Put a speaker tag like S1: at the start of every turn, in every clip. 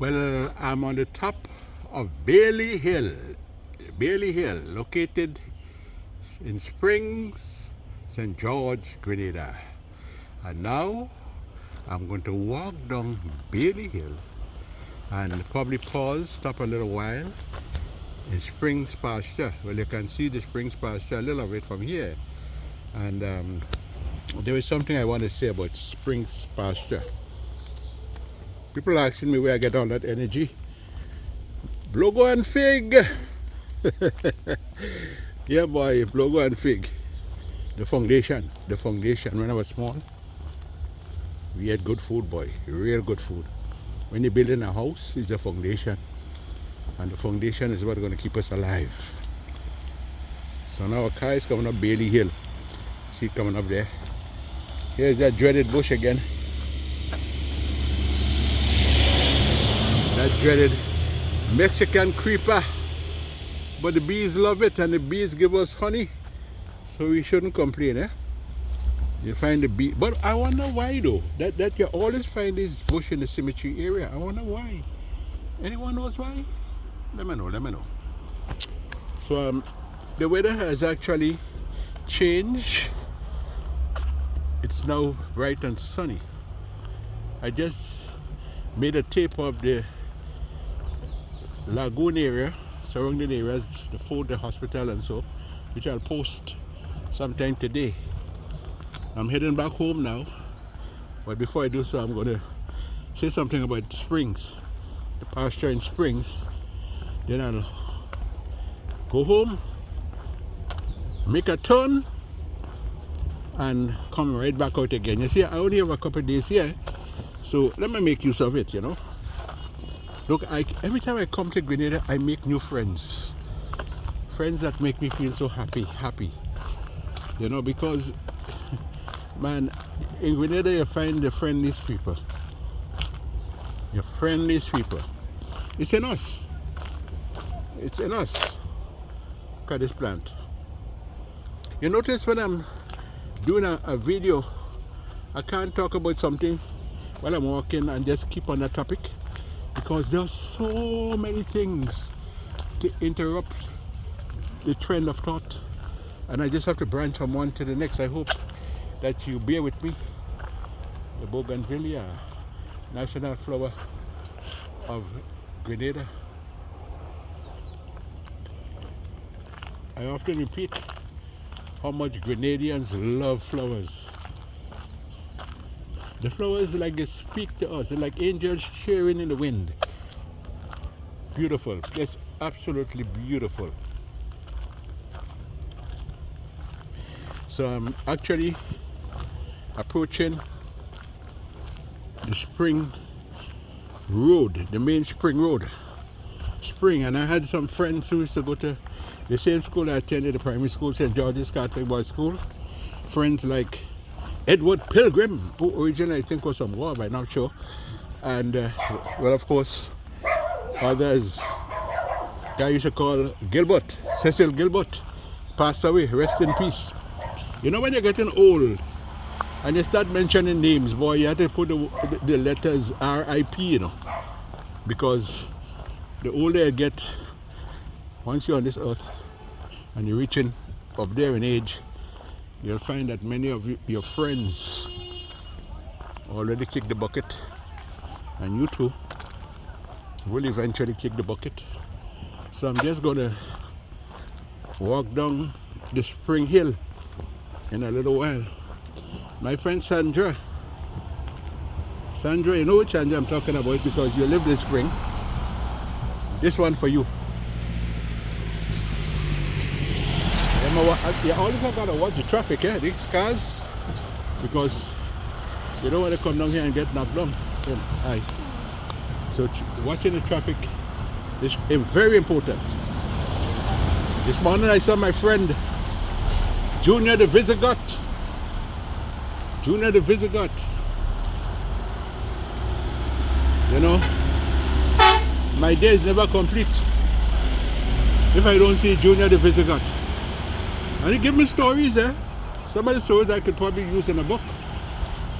S1: Well, I'm on the top of Bailey Hill. Bailey Hill, located in Springs, St. George, Grenada. And now I'm going to walk down Bailey Hill and probably pause, stop a little while in Springs pasture. Well, you can see the Springs pasture, a little of it from here. And there is something I want to say about Springs pasture. People are asking me where I get all that energy. Blogo and fig. Yeah, boy, blogo and fig. The foundation. When I was small, we had good food, boy. Real good food. When you're building a house, it's the foundation. And the foundation is what's going to keep us alive. So now a car is coming up Bailey Hill. See it coming up there. Here's that dreaded bush again. That dreaded Mexican creeper. But the bees love it and the bees give us honey. So we shouldn't complain, eh? You find the bee. But I wonder why though. That you always find this bush in the cemetery area. I wonder why. Anyone knows why? Let me know. So the weather has actually changed. It's now bright and sunny. I just made a tape of the lagoon area, surrounding areas, the food, the hospital and so, which I'll post sometime today. I'm heading back home now, but before I do so, I'm going to say something about Springs, the pasture in Springs. Then I'll go home, make a turn, and come right back out again. You see, I only have a couple of days here, so let me make use of it, you know. Look, every time I come to Grenada, I make new friends. Friends that make me feel so happy. You know, because, man, in Grenada you find the friendliest people. Your friendliest people. It's in us. It's in us. Look at this plant. You notice when I'm doing a video, I can't talk about something while I'm walking and just keep on that topic, because there's so many things to interrupt the trend of thought, and I just have to branch from one to the next. I hope that you bear with me. The bougainvillea, national flower of Grenada. I often repeat how much Grenadians love flowers. The flowers, like they speak to us. They're like angels cheering in the wind. Beautiful. Just absolutely beautiful. So I'm actually approaching the Spring Road, the main Spring Road. Spring, and I had some friends who used to go to the same school I attended, the primary school, St. George's Catholic Boys School. Friends like Edward Pilgrim, who originally I think was from War, but I'm not sure. And well, of course, others. Guy used to call Gilbert, Cecil Gilbert, passed away, rest in peace. You know, when you're getting old and you start mentioning names, boy, you have to put the letters R.I.P., you know, because the older you get, once you're on this earth and you're reaching up there in age, you'll find that many of your friends already kicked the bucket, and you too will eventually kick the bucket. So I'm just going to walk down the Spring Hill in a little while. My friend Sandra, you know which Sandra I'm talking about because you lived in Spring. This one for you. You always got to watch the traffic, eh? These cars, because you don't want to come down here and get knocked down. Aye. So watching the traffic is very important. This morning I saw my friend Junior the Visigot. You know, my day is never complete if I don't see Junior the Visigot. And he give me stories, eh? Some of the stories I could probably use in a book.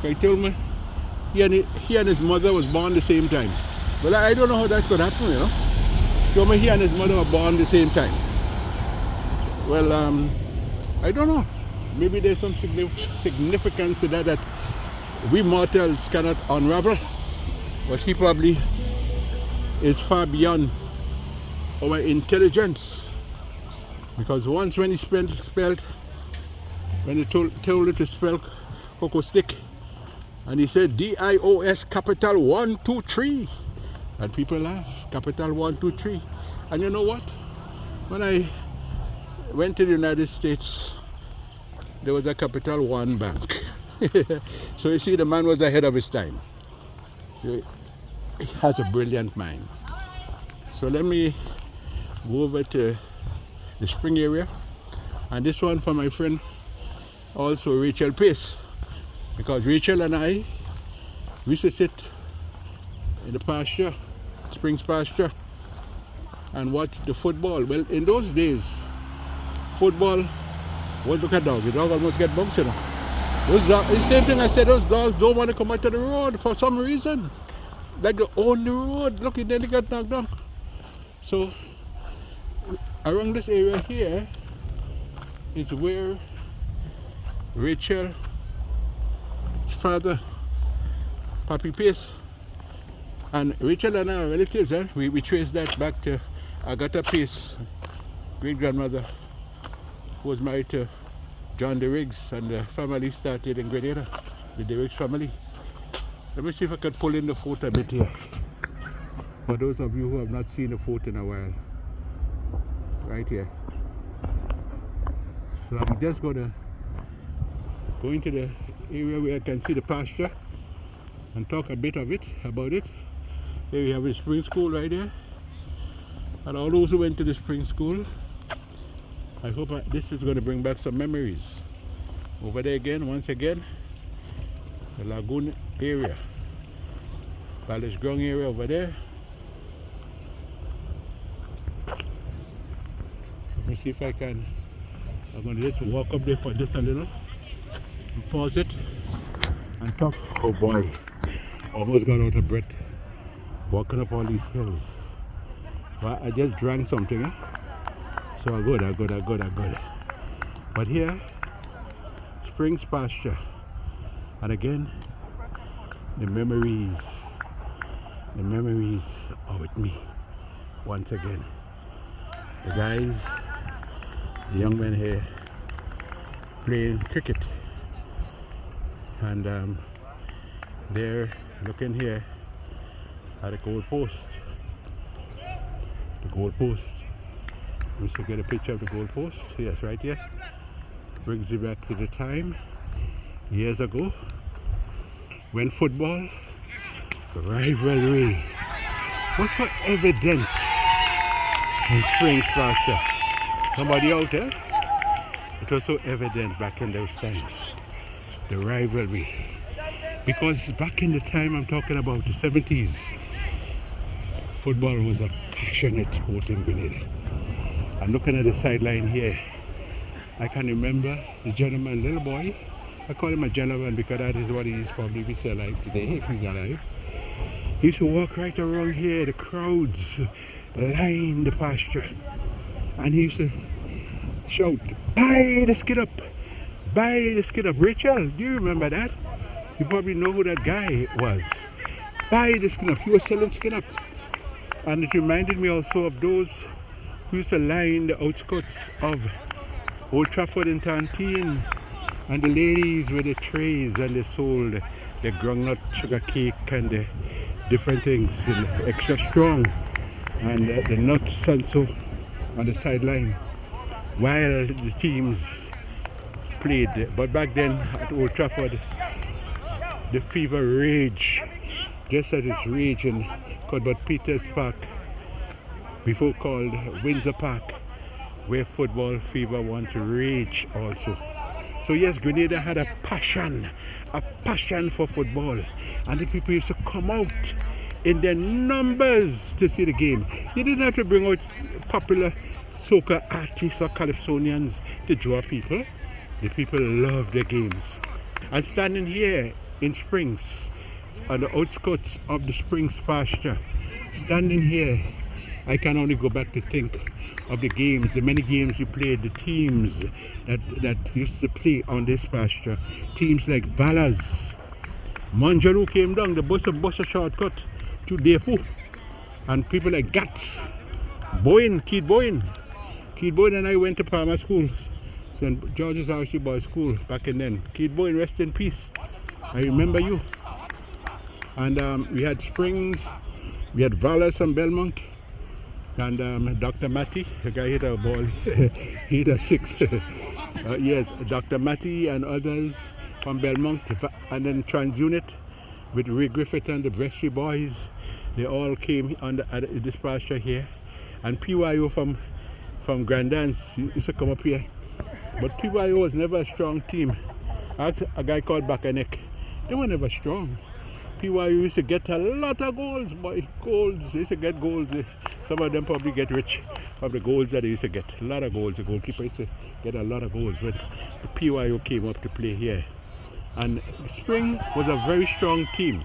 S1: He told me he and his mother was born the same time. Well, I don't know how that could happen, you know. So he and his mother were born the same time. Well, I don't know. Maybe there's some significance to that we mortals cannot unravel. But he probably is far beyond our intelligence. Because once when he when he told it to spell cocoa stick, and he said DIOS capital 1 2 3, and people laugh, capital 1 2 3. And you know what? When I went to the United States, there was a Capital One bank. So you see, the man was ahead of his time. He has a brilliant mind. So let me go over to the spring area, and this one for my friend also Rachel Pace, because Rachel and I used to sit in the pasture, Springs pasture, and watch the football. Well, in those days, football was look at dog. The dog almost get bugs, you know. Those dogs, the same thing I said, those dogs don't want to come out to the road for some reason. Like they own the road. Look, they nearly got knocked down. So around this area here is where Rachel's father, Papi Pace, and Rachel and our relatives, we traced that back to Agatha Pace, great-grandmother, who was married to John DeRiggs, and the family started in Grenada, the DeRiggs family. Let me see if I can pull in the fort a bit here, for those of you who have not seen the fort in a while. Right here. So I'm just going to go into the area where I can see the pasture and talk a bit about it. Here we have a spring school right there, and all those who went to the spring school, I hope this is going to bring back some memories. Over there again, once again, the lagoon area, Palace Ground area over there. Let me see if I can. I'm going to just walk up there for just a little and pause it and talk. Oh boy, almost got out of breath walking up all these hills. Well, I just drank something, so I'm good. But here, Springs pasture, and again, the memories are with me once again. The guys, the young men here playing cricket, and they're looking here at the goal post. The goal post. We should get a picture of the goal post. Yes, right here. Brings you back to the time years ago when football rivalry was so evident in Springs pasture. Somebody out there? It was so evident back in those times, the rivalry. Because back in the time, I'm talking about the 70s, football was a passionate sport in Grenada. I'm looking at the sideline here. I can remember the gentleman, little boy. I call him a gentleman because that is what he is probably if he's alive today, if he's alive. He used to walk right around here, the crowds line the pasture. And he used to shout, "Buy the skid up! Buy the skid up!" Rachel, do you remember that? You probably know who that guy was. Buy the skin up. He was selling skin up. And it reminded me also of those who used to line the outskirts of Old Trafford in Tantine, and the ladies with the trays, and they sold the groundnut sugar cake and the different things, and extra strong, and the nuts and so on the sideline while the teams played. But back then at Old Trafford, the fever raged, just as it's raged in Cuthbert Peters Park, before called Windsor Park, where football fever once raged also. So yes, Grenada had a passion for football, and the people used to come out in their numbers to see the game. You didn't have to bring out popular soca artists or calypsonians to draw people. The people loved the games. And standing here in Springs, on the outskirts of the Springs pasture, Standing here, I can only go back to think of the games, the many games we played, the teams that used to play on this pasture. Teams like Valas, Manjaro came down, the bus a shortcut to Defu, and people like Gats, Keith Boyne. Keith Boyne and I went to Palmer School, St. George's Archie Boys School back in then. Keith Boyne, rest in peace. I remember you. And we had Springs, we had Valas from Belmont, and Dr. Matty, the guy hit a ball, he hit a 6. Yes, Dr. Matty and others from Belmont, and then TransUnit with Ray Griffith and the Vestry boys. They all came on this pasture here. And PYO from GRENADA used to come up here. But PYO was never a strong team. I asked a guy called Bakanek. They were never strong. PYO used to get a lot of goals, boy. Goals. They used to get goals. Some of them probably get rich from the goals that they used to get. A lot of goals. The goalkeeper used to get a lot of goals when the PYO came up to play here. And Spring was a very strong team.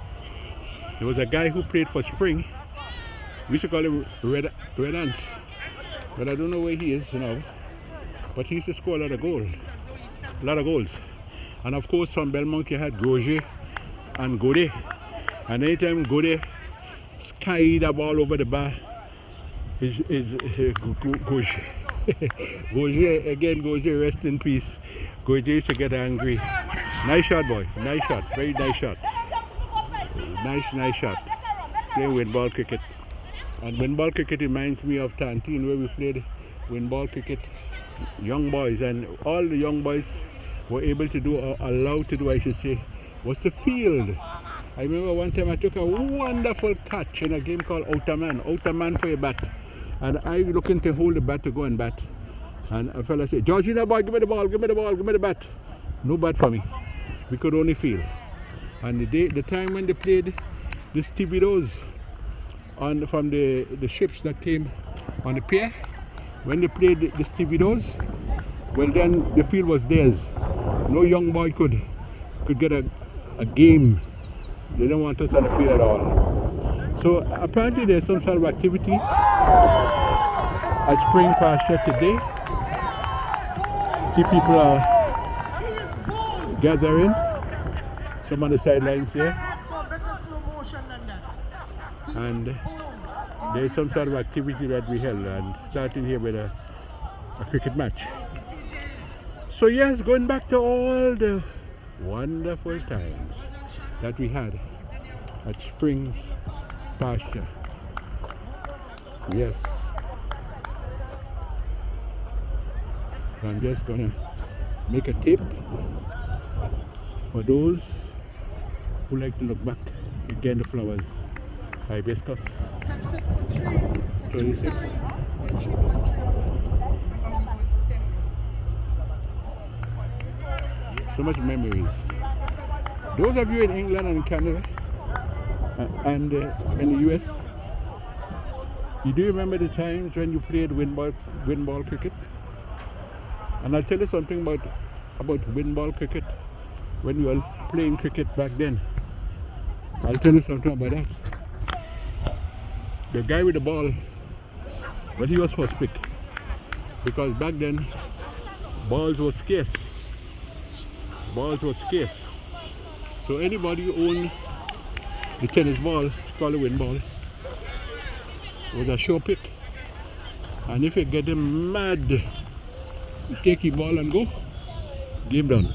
S1: There was a guy who played for Spring. We used to call him Red Ants. But I don't know where he is now. But he used to score a lot of goals. A lot of goals. And of course from Belmont you had Groger and Godet. And anytime Godet skied the ball over the bar, Goger. Goger, rest in peace. Goger used to get angry. Nice shot, boy. Nice shot. Very nice shot. Nice shot. Playing wind ball cricket. And wind ball cricket reminds me of Tantine, where we played wind ball cricket. Young boys, and all the young boys were able to do, or allowed to do, I should say, was the field. I remember one time I took a wonderful catch in a game called Outerman for a bat. And I looking to hold the bat to go and bat. And a fella said, Georgina boy, give me the ball, give me the bat. No bat for me. We could only feel. And the time when they played the stevedots from the ships that came on the pier, when they played the stevedots, well then the field was theirs. No young boy could get a game. They don't want us on the field at all. So apparently there's some sort of activity at Spring Pasture today. See people are gathering. Some on the sidelines here. And there's some sort of activity that we held, and starting here with a cricket match. So yes, going back to all the wonderful times that we had at Springs Pasture. Yes. So I'm just gonna make a tip for those who like to look back. Again, the flowers. Hibiscus. 26. So much memories. Those of you in England and Canada and in the US, you do remember the times when you played wind ball cricket? And I'll tell you something about wind ball cricket when you were playing cricket back then. I'll tell you something about that. The guy with the ball, well, he was first pick, because back then balls were scarce. So anybody who owned the tennis ball, called a wind ball, was a sure pick. And if you get him mad, you take your ball and go, game done.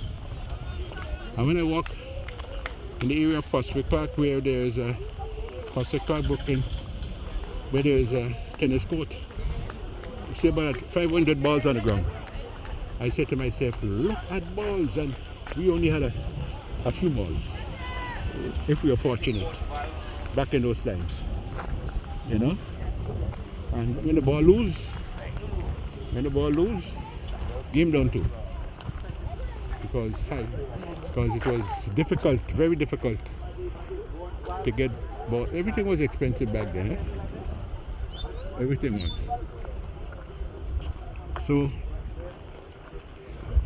S1: And when I walk in the area of Prospect Park, where there is a Prospect Park, Brooklyn, where there is a tennis court, you see about 500 balls on the ground. I said to myself, look at balls, and we only had a few balls, if we were fortunate, back in those times, you know. And when the ball lose, game done too, because it was difficult, very difficult to get ball. Everything was expensive back then. Everything was. So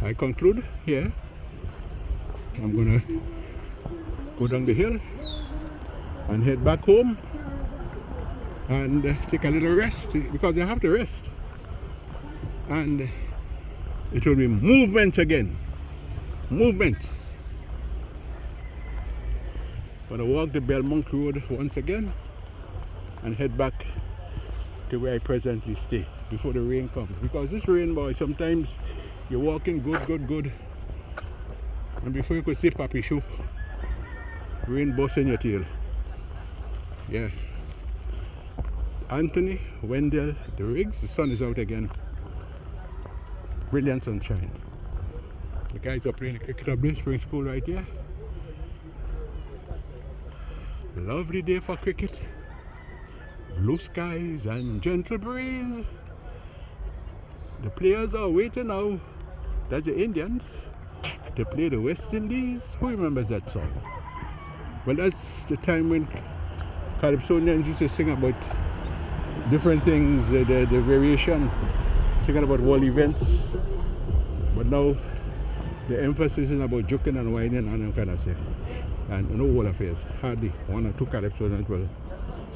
S1: I conclude here. I'm gonna go down the hill and head back home and take a little rest, because you have to rest. And it will be movement again. Movement. Gonna walk the Belmont Road once again and head back to where I presently stay before the rain comes. Because this rain, boy, sometimes you're walking good, and before you could see Papi Show, rain busts in your tail. Yeah. Anthony, Wendell, the rigs, the sun is out again. Brilliant sunshine. The guys are playing the cricket up this spring school right here. Lovely day for cricket. Blue skies and gentle breeze. The players are waiting now. That's the Indians to play the West Indies. Who remembers that song? Well, that's the time when Calypsonians used to sing about different things, the variation, singing about world events. But now the emphasis is about joking and whining and kind of thing. And no world affairs. Hardly one or two Calypsonians will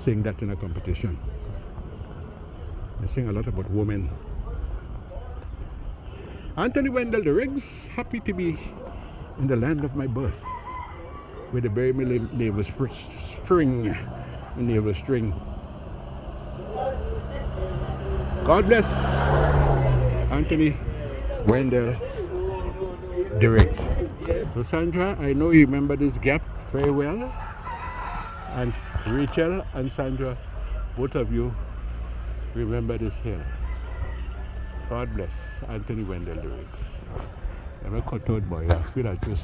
S1: sing that in a competition. They sing a lot about women. Anthony Wendell, the rigs, happy to be in the land of my birth, where they bury me navel string, navel string. God bless Anthony Wendell, the rigs. So Sandra, I know you remember this gap very well, and Rachel and Sandra, both of you remember this hill. God bless Anthony Wendell, the rigs. I'm a cut out boy, I feel like this.